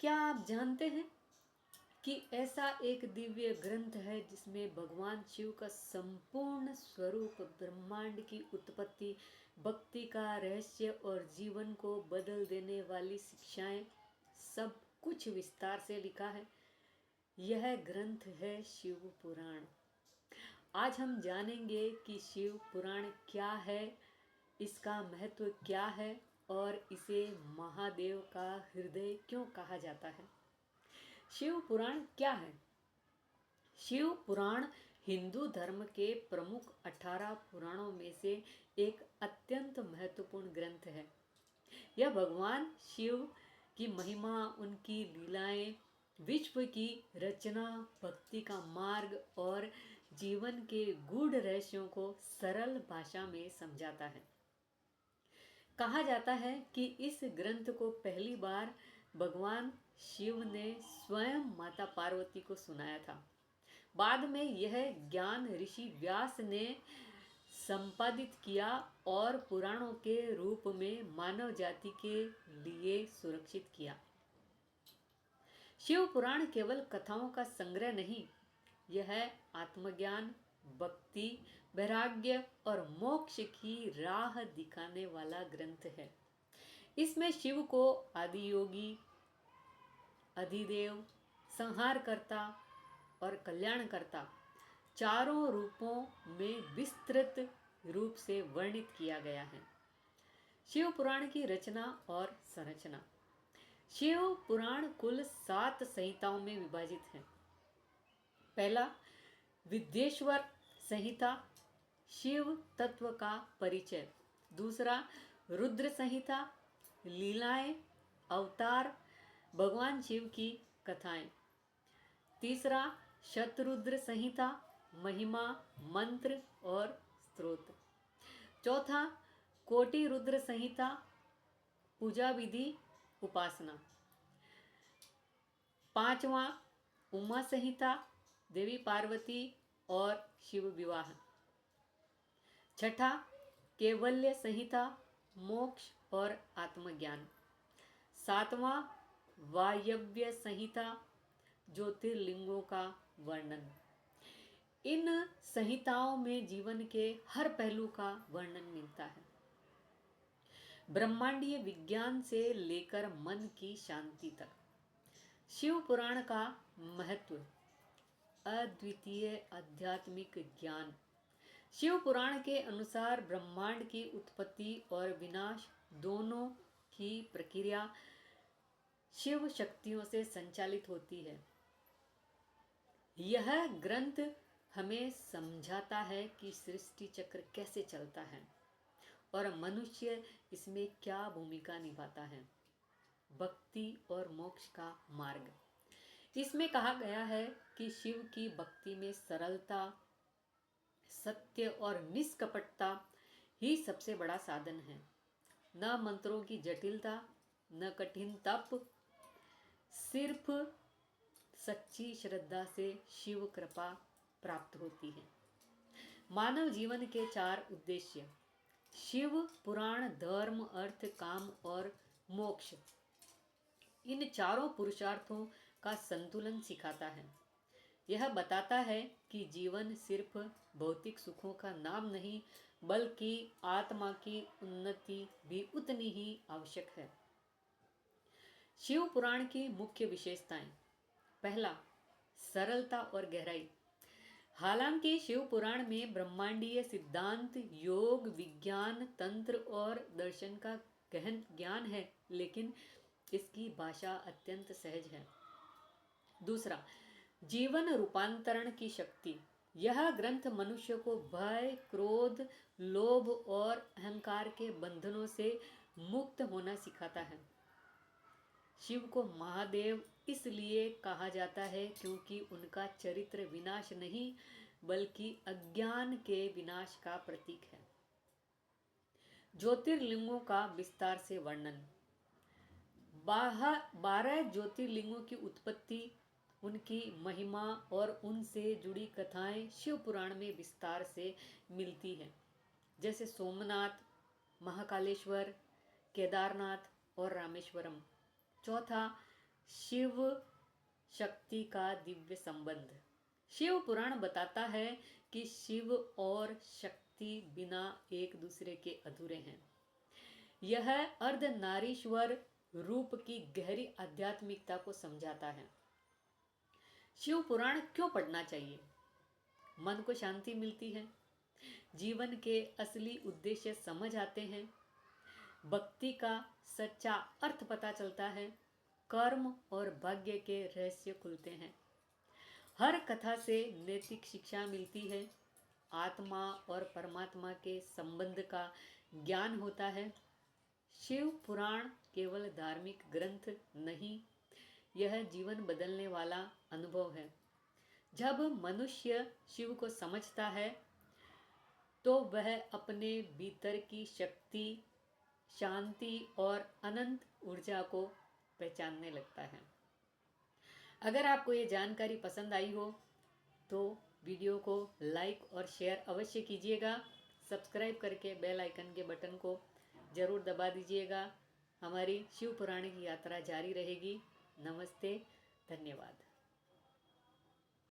क्या आप जानते हैं कि ऐसा एक दिव्य ग्रंथ है जिसमें भगवान शिव का संपूर्ण स्वरूप, ब्रह्मांड की उत्पत्ति, भक्ति का रहस्य और जीवन को बदल देने वाली शिक्षाएं, सब कुछ विस्तार से लिखा है। यह ग्रंथ है शिव पुराण। आज हम जानेंगे कि शिव पुराण क्या है, इसका महत्व क्या है और इसे महादेव का हृदय क्यों कहा जाता है। शिव पुराण क्या है? शिव पुराण हिंदू धर्म के प्रमुख 18 पुराणों में से एक अत्यंत महत्वपूर्ण ग्रंथ है। यह भगवान शिव की महिमा, उनकी लीलाएं, विश्व की रचना, भक्ति का मार्ग और जीवन के गूढ़ रहस्यों को सरल भाषा में समझाता है। कहा जाता है कि इस ग्रंथ को पहली बार भगवान शिव ने स्वयं माता पार्वती को सुनाया था। बाद में यह ज्ञान ऋषि व्यास ने संपादित किया और पुराणों के रूप में मानव जाति के लिए सुरक्षित किया। शिव पुराण केवल कथाओं का संग्रह नहीं, यह आत्मज्ञान, भक्ति, वैराग्य और मोक्ष की राह दिखाने वाला ग्रंथ है। इसमें शिव को आदि योगी, अधिदेव, संहारकर्ता और कल्याणकर्ता चारों रूपों में विस्तृत रूप से वर्णित किया गया है। शिव पुराण की रचना और संरचना। शिव पुराण कुल 7 संहिताओं में विभाजित है। पहला, विद्येश्वर संहिता, शिव तत्व का परिचय। दूसरा, रुद्र संहिता, लीलाएं, अवतार, भगवान शिव की कथाएं। तीसरा, शतरुद्र संहिता, महिमा, मंत्र और स्तोत्र। चौथा, कोटि रुद्र संहिता, पूजा विधि, उपासना। पांचवा, उमा संहिता, देवी पार्वती और शिव विवाह। छठा, कैवल्य संहिता, मोक्ष और आत्मज्ञान। सातवां, वायव्य संहिता, ज्योतिर्लिंगों का वर्णन। इन संहिताओं में जीवन के हर पहलू का वर्णन मिलता है, ब्रह्मांडीय विज्ञान से लेकर मन की शांति तक। शिव पुराण का महत्व, अद्वितीय आध्यात्मिक ज्ञान। शिव पुराण के अनुसार ब्रह्मांड की उत्पत्ति और विनाश दोनों की प्रक्रिया शिव शक्तियों से संचालित होती है। यह ग्रंथ हमें समझाता है कि सृष्टि चक्र कैसे चलता है और मनुष्य इसमें क्या भूमिका निभाता है। भक्ति और मोक्ष का मार्ग। इसमें कहा गया है कि शिव की भक्ति में सरलता, सत्य और निष्कपटता ही सबसे बड़ा साधन है। न मंत्रों की जटिलता, न कठिन तप, सिर्फ सच्ची श्रद्धा से शिव कृपा प्राप्त होती है। मानव जीवन के 4 उद्देश्य। शिव पुराण धर्म, अर्थ, काम और मोक्ष, इन चारों पुरुषार्थों का संतुलन सिखाता है। यह बताता है कि जीवन सिर्फ भौतिक सुखों का नाम नहीं, बल्कि आत्मा की उन्नति भी उतनी ही आवश्यक है। शिव पुराण की मुख्य विशेषताएं। पहला, सरलता और गहराई। हालांकि शिव पुराण में ब्रह्मांडीय सिद्धांत, योग, विज्ञान, तंत्र और दर्शन का गहन ज्ञान है, लेकिन इसकी भाषा अत्यंत सहज है। दूसरा, जीवन रूपांतरण की शक्ति। यह ग्रंथ मनुष्य को भय, क्रोध, लोभ और अहंकार के बंधनों से मुक्त होना सिखाता है। शिव को महादेव इसलिए कहा जाता है क्योंकि उनका चरित्र विनाश नहीं, बल्कि अज्ञान के विनाश का प्रतीक है। ज्योतिर्लिंगों का विस्तार से वर्णन। 12 ज्योतिर्लिंगों की उत्पत्ति, उनकी महिमा और उनसे जुड़ी कथाएं शिव पुराण में विस्तार से मिलती हैं, जैसे सोमनाथ, महाकालेश्वर, केदारनाथ और रामेश्वरम। चौथा, शिव शक्ति का दिव्य संबंध। शिव पुराण बताता है कि शिव और शक्ति बिना एक दूसरे के अधूरे हैं। यह अर्धनारीश्वर रूप की गहरी आध्यात्मिकता को समझाता है। शिव पुराण क्यों पढ़ना चाहिए? मन को शांति मिलती है, जीवन के असली उद्देश्य समझ आते हैं, भक्ति का सच्चा अर्थ पता चलता है, कर्म और भाग्य के रहस्य खुलते हैं। हर कथा से नैतिक शिक्षा मिलती है, आत्मा और परमात्मा के संबंध का ज्ञान होता है। शिव पुराण केवल धार्मिक ग्रंथ नहीं, यह जीवन बदलने वाला अनुभव है। जब मनुष्य शिव को समझता है तो वह अपने भीतर की शक्ति, शांति और अनंत ऊर्जा को पहचानने लगता है। अगर आपको ये जानकारी पसंद आई हो तो वीडियो को लाइक और शेयर अवश्य कीजिएगा। सब्सक्राइब करके बेल आइकन के बटन को ज़रूर दबा दीजिएगा। हमारी शिव पुराण की यात्रा जारी रहेगी। नमस्ते, धन्यवाद।